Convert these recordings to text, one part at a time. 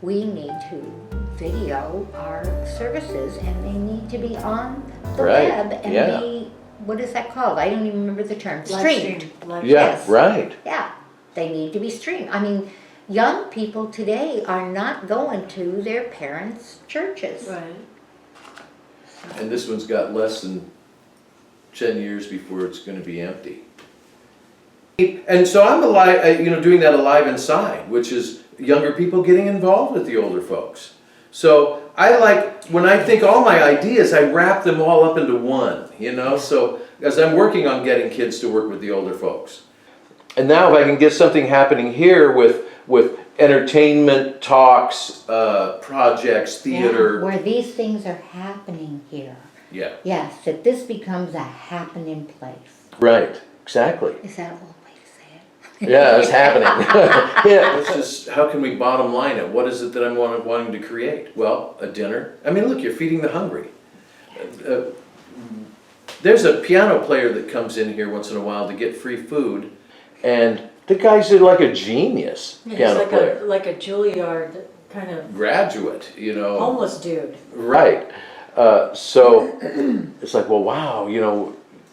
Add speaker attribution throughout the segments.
Speaker 1: we need to video our services, and they need to be on the
Speaker 2: Right,
Speaker 1: web and
Speaker 2: yeah.
Speaker 1: be, what is that called? I don't even remember the term.
Speaker 3: Live
Speaker 1: Streamed.
Speaker 3: stream. Live
Speaker 2: Yeah,
Speaker 1: Yes.
Speaker 2: right.
Speaker 1: Yeah, they need to be streamed. I mean, young people today are not going to their parents' churches.
Speaker 3: Right.
Speaker 2: And this one's got less than 10 years before it's going to be empty. And so I'm alive, doing that alive inside, which is younger people getting involved with the older folks. So I like, when I think all my ideas, I wrap them all up into one, so as I'm working on getting kids to work with the older folks. And now if I can get something happening here with entertainment, talks, projects, theater.
Speaker 1: Yeah, where these things are happening here.
Speaker 2: Yeah.
Speaker 1: Yes, that this becomes a happening place.
Speaker 2: Right, exactly.
Speaker 1: Is that a old way to say it?
Speaker 2: Yeah, it's happening. Yeah. This is, how can we bottom line it? What is it that I'm wanting to create? Well, a dinner. I mean, look, you're feeding the hungry. There's a piano player that comes in here once in a while to get free food, and the guy's like a genius piano player.
Speaker 3: Like a Juilliard kind of
Speaker 2: Graduate,
Speaker 3: homeless dude.
Speaker 2: Right. So it's like, well, wow,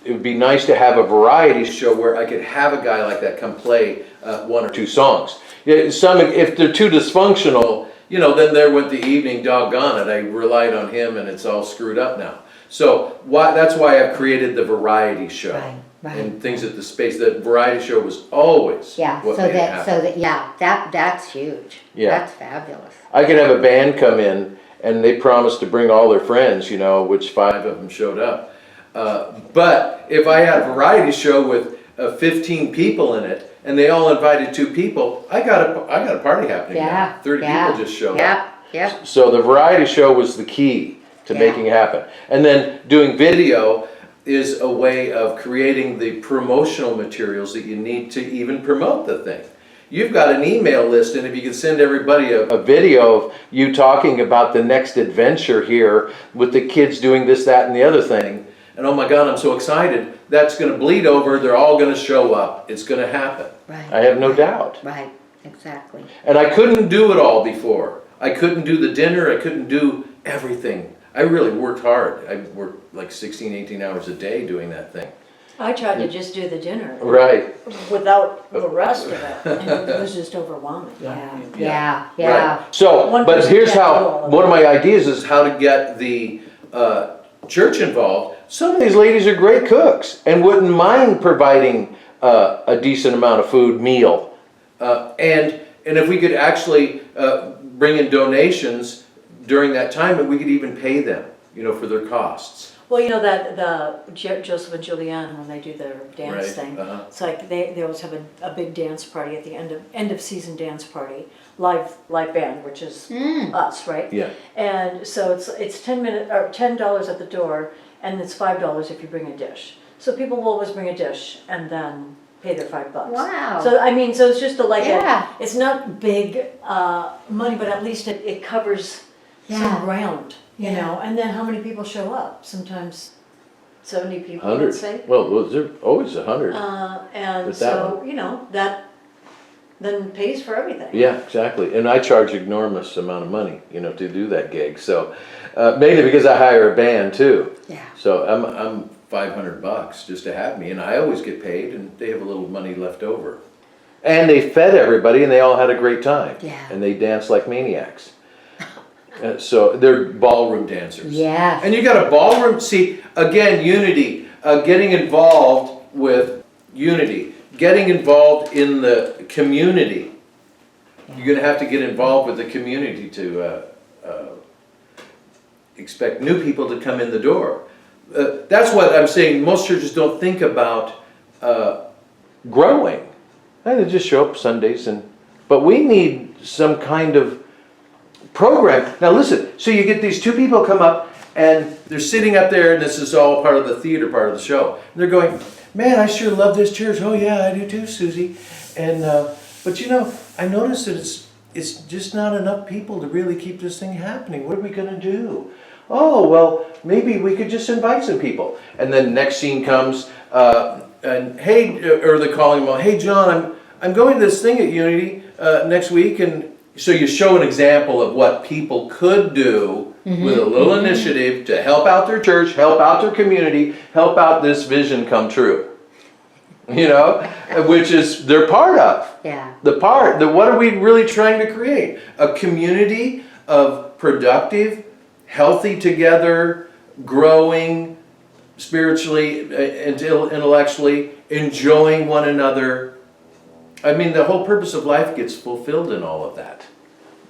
Speaker 2: it would be nice to have a variety show where I could have a guy like that come play one or two songs. Yeah, if they're too dysfunctional, then there went the evening, doggone it. I relied on him and it's all screwed up now. So that's why I've created the variety show.
Speaker 1: Right.
Speaker 2: And things at the space. The variety show was always what made it happen.
Speaker 1: That's huge.
Speaker 2: Yeah.
Speaker 1: That's fabulous.
Speaker 2: I could have a band come in and they promised to bring all their friends, which 5 of them showed up. But if I had a variety show with 15 people in it, and they all invited 2 people, I got a party happening now. 30 people just showed up.
Speaker 1: Yeah.
Speaker 2: So the variety show was the key to making it happen. And then doing video is a way of creating the promotional materials that you need to even promote the thing. You've got an email list, and if you could send everybody a video of you talking about the next adventure here with the kids doing this, that, and the other thing, and oh my God, I'm so excited, that's going to bleed over, they're all going to show up, it's going to happen.
Speaker 1: Right.
Speaker 2: I have no doubt.
Speaker 1: Right, exactly.
Speaker 2: And I couldn't do it all before. I couldn't do the dinner, I couldn't do everything. I really worked hard. I worked like 16, 18 hours a day doing that thing.
Speaker 3: I tried to just do the dinner.
Speaker 2: Right.
Speaker 3: Without the rest of it. And it was just overwhelming.
Speaker 1: Yeah.
Speaker 2: Right. So,
Speaker 3: One
Speaker 2: but
Speaker 3: person
Speaker 2: here's
Speaker 3: can't do all
Speaker 2: how,
Speaker 3: of
Speaker 2: one of my ideas is how to get the church involved. Some of these ladies are great cooks and wouldn't mind providing a decent amount of food meal. And if we could actually bring in donations during that time, we could even pay them, for their costs.
Speaker 3: Well, that the Joseph and Julianne, when they do their dance
Speaker 2: Right,
Speaker 3: thing,
Speaker 2: uh-huh.
Speaker 3: it's like they always have a big dance party at the end of season dance party, live band, which is us, right?
Speaker 2: Yeah.
Speaker 3: And so it's $10 at the door, and it's $5 if you bring a dish. So people will always bring a dish and then pay their $5.
Speaker 1: Wow.
Speaker 3: So it's just
Speaker 1: Yeah.
Speaker 3: it's not big money, but at least it covers some ground. And then how many people show up? Sometimes 70 people,
Speaker 2: 100.
Speaker 3: let's say.
Speaker 2: Well, there's always 100.
Speaker 3: And
Speaker 2: With that
Speaker 3: so, that then pays for everything.
Speaker 2: Yeah, exactly. And I charge enormous amount of money, to do that gig. So mainly because I hire a band too.
Speaker 1: Yeah.
Speaker 2: So I'm $500 just to have me, and I always get paid, and they have a little money left over. And they fed everybody, and they all had a great time.
Speaker 1: Yeah.
Speaker 2: And they danced like maniacs. So they're ballroom dancers.
Speaker 1: Yes.
Speaker 2: And you got a ballroom, see, again, unity, getting involved with unity, getting involved in the community. You're going to have to get involved with the community to expect new people to come in the door. That's what I'm saying. Most churches don't think about growing. They just show up Sundays, but we need some kind of program. Now listen, so you get these 2 people come up and they're sitting up there, and this is all part of the theater part of the show. And they're going, man, I sure love this church. Oh yeah, I do too, Susie. And but I noticed that it's just not enough people to really keep this thing happening. What are we gonna do? Oh, well, maybe we could just invite some people. And then next scene comes, and hey, or they're calling them, hey John, I'm going to this thing at Unity next week, and so you show an example of what people could do with a little initiative to help out their church, help out their community, help out this vision come true. You know, which is they're part of.
Speaker 1: Yeah.
Speaker 2: What are we really trying to create? A community of productive, healthy together, growing spiritually, intellectually, enjoying one another. I mean, the whole purpose of life gets fulfilled in all of that,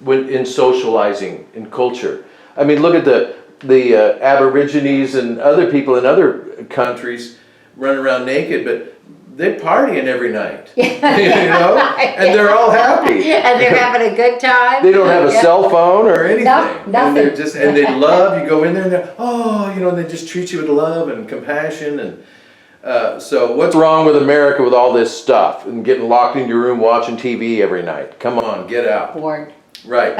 Speaker 2: in socializing, in culture. I mean, look at the Aborigines and other people in other countries running around naked, but they're partying every night, you know, and they're all happy.
Speaker 1: And they're having a good time.
Speaker 2: They don't have a cell phone or anything.
Speaker 1: Nothing.
Speaker 2: And they're just, and they love, you go in there and they're, oh, you know, and they just treat you with love and compassion. And so what's wrong with America with all this stuff and getting locked in your room watching TV every night? Come on, get out.
Speaker 1: Bored.
Speaker 2: Right.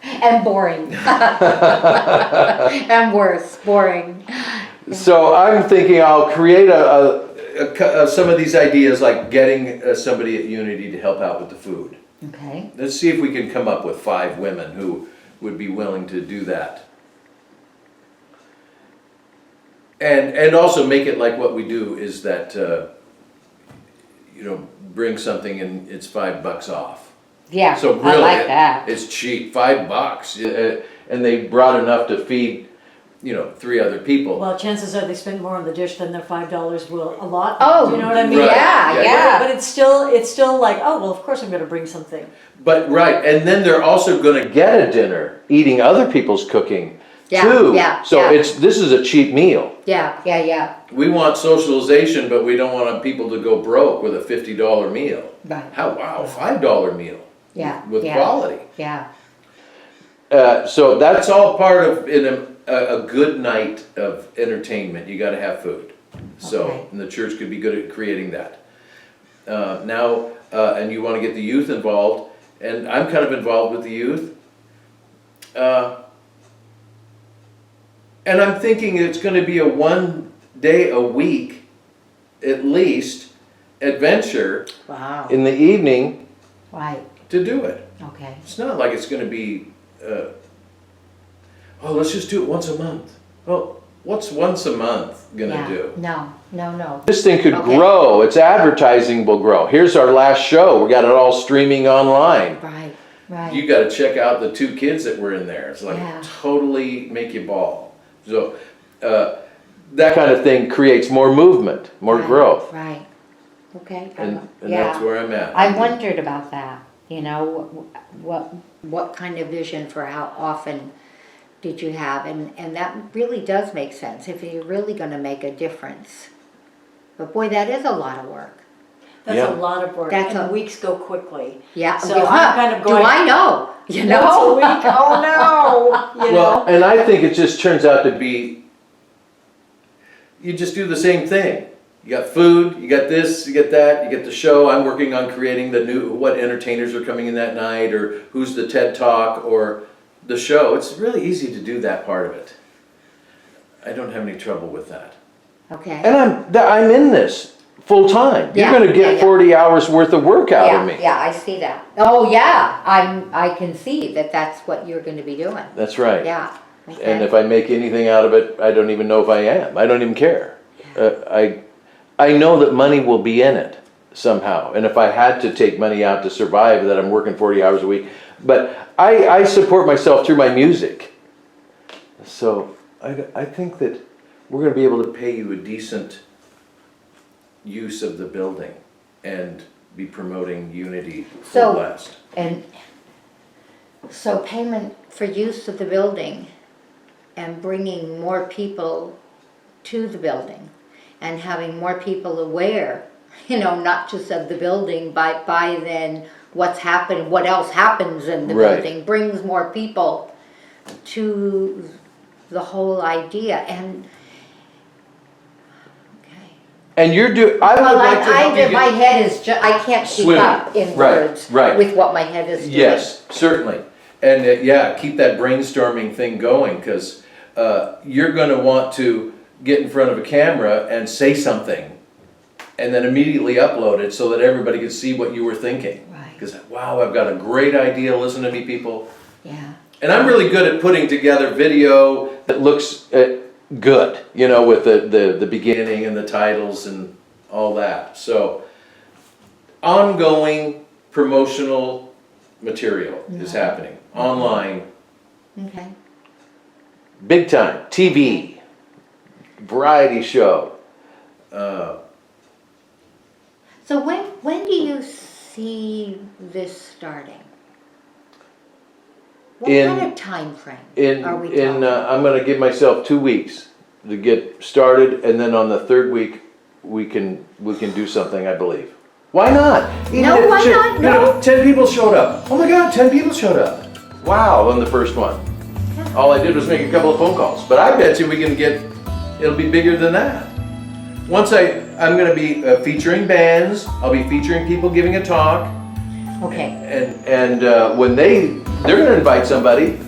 Speaker 1: And boring. And worse, boring.
Speaker 2: So I'm thinking I'll create some of these ideas, like getting somebody at Unity to help out with the food.
Speaker 1: Okay.
Speaker 2: Let's see if we can come up with 5 women who would be willing to do that. And also make it like what we do is that, you know, bring something and it's $5 off.
Speaker 1: Yeah,
Speaker 2: So really,
Speaker 1: I like that.
Speaker 2: it's cheap, $5. And they brought enough to feed, you know, 3 other people.
Speaker 3: Well, chances are they spend more on the dish than their $5 will allot.
Speaker 1: Oh,
Speaker 3: Do you know what I mean?
Speaker 2: Right.
Speaker 1: Yeah, yeah.
Speaker 3: But it's still like, oh, well, of course I'm gonna bring something.
Speaker 2: But, right, and then they're also gonna get a dinner, eating other people's cooking
Speaker 1: Yeah,
Speaker 2: too.
Speaker 1: yeah,
Speaker 2: So
Speaker 1: yeah.
Speaker 2: this is a cheap meal.
Speaker 1: Yeah, yeah, yeah.
Speaker 2: We want socialization, but we don't want people to go broke with a $50 meal.
Speaker 1: Right.
Speaker 2: How, wow, $5 meal.
Speaker 1: Yeah,
Speaker 2: With
Speaker 1: yeah.
Speaker 2: quality.
Speaker 1: Yeah.
Speaker 2: So that's all part of a good night of entertainment. You gotta have food. So,
Speaker 1: Okay.
Speaker 2: and the church could be good at creating that. And you wanna get the youth involved, and I'm kind of involved with the youth. And I'm thinking it's gonna be a 1 day a week, at least, adventure
Speaker 1: Wow.
Speaker 2: in the evening
Speaker 1: Right.
Speaker 2: to do it.
Speaker 1: Okay.
Speaker 2: It's not like it's gonna be, oh, let's just do it once a month. Well, what's once a month gonna
Speaker 1: Yeah.
Speaker 2: do?
Speaker 1: No.
Speaker 2: This thing could
Speaker 1: Okay.
Speaker 2: grow, its advertising will grow. Here's our last show, we got it all streaming online.
Speaker 1: Right. Right.
Speaker 2: You gotta check out the 2 kids that were in there, it's like
Speaker 1: Yeah.
Speaker 2: totally make you bawl. So, that kind of thing creates more movement, more
Speaker 1: Right,
Speaker 2: growth,
Speaker 1: Right. Okay.
Speaker 2: and
Speaker 1: Yeah.
Speaker 2: that's where I'm at.
Speaker 1: I wondered about that, you know, what kind of vision for how often did you have? And that really does make sense if you're really gonna make a difference. But boy, that is a lot of work.
Speaker 3: That's
Speaker 2: Yeah.
Speaker 3: a lot of work,
Speaker 1: That's
Speaker 3: and
Speaker 1: a-
Speaker 3: the weeks go quickly.
Speaker 1: Yeah,
Speaker 3: So
Speaker 1: yeah.
Speaker 3: I'm kind of going.
Speaker 1: Do I know? You
Speaker 3: Once a
Speaker 1: know?
Speaker 3: week, oh no, you
Speaker 2: Well,
Speaker 3: know?
Speaker 2: and I think it just turns out to be, you just do the same thing. You got food, you got this, you get that, you get the show. I'm working on creating what entertainers are coming in that night, or who's the TED Talk, or the show. It's really easy to do that part of it. I don't have any trouble with that.
Speaker 1: Okay.
Speaker 2: And I'm in this full time. You're
Speaker 1: Yeah,
Speaker 2: gonna get
Speaker 1: yeah.
Speaker 2: 40 hours worth of work out of me.
Speaker 1: Yeah, I see that. Oh, yeah, I can see that that's what you're gonna be doing.
Speaker 2: That's right.
Speaker 1: Yeah.
Speaker 2: And
Speaker 1: Okay.
Speaker 2: if I make anything out of it, I don't even know if I am. I don't even care. I know that money will be in it somehow. And if I had to take money out to survive, that I'm working 40 hours a week. But I support myself through my music. So I think that we're gonna be able to pay you a decent use of the building and be promoting unity
Speaker 1: So-
Speaker 2: full blast.
Speaker 1: And so payment for use of the building and bringing more people to the building and having more people aware, you know, not just of the building, but by then what's happened, what else happens in the
Speaker 2: Right.
Speaker 1: building, brings more people to the whole idea. And okay.
Speaker 2: And I would
Speaker 1: Well,
Speaker 2: like to help you
Speaker 1: my
Speaker 2: get-
Speaker 1: head is I can't keep
Speaker 2: Swimming.
Speaker 1: up in
Speaker 2: Right,
Speaker 1: words
Speaker 2: right.
Speaker 1: with what my head is doing.
Speaker 2: Yes, certainly. And yeah, keep that brainstorming thing going, because you're gonna want to get in front of a camera and say something and then immediately upload it so that everybody can see what you were thinking.
Speaker 1: Right.
Speaker 2: Because, wow, I've got a great idea, listen to me, people.
Speaker 1: Yeah.
Speaker 2: And I'm really good at putting together video that looks good, you know, with the beginning and the titles and all that. So, ongoing promotional material is happening, online,
Speaker 1: Okay.
Speaker 2: big time, TV, variety show.
Speaker 1: So when do you see this starting? What kind of time frame are we talking?
Speaker 2: I'm gonna give myself 2 weeks to get started, and then on the third week, we can do something, I believe. Why not?
Speaker 1: No,
Speaker 2: Even if
Speaker 1: why not?
Speaker 2: you know, 10 people showed up. Oh my God, 10 people showed up. Wow, on the first one. All I did was make a couple of phone calls, but I bet you we can get, it'll be bigger than that. Once I'm gonna be featuring bands, I'll be featuring people giving a talk,
Speaker 1: Okay.
Speaker 2: and when they're gonna invite somebody,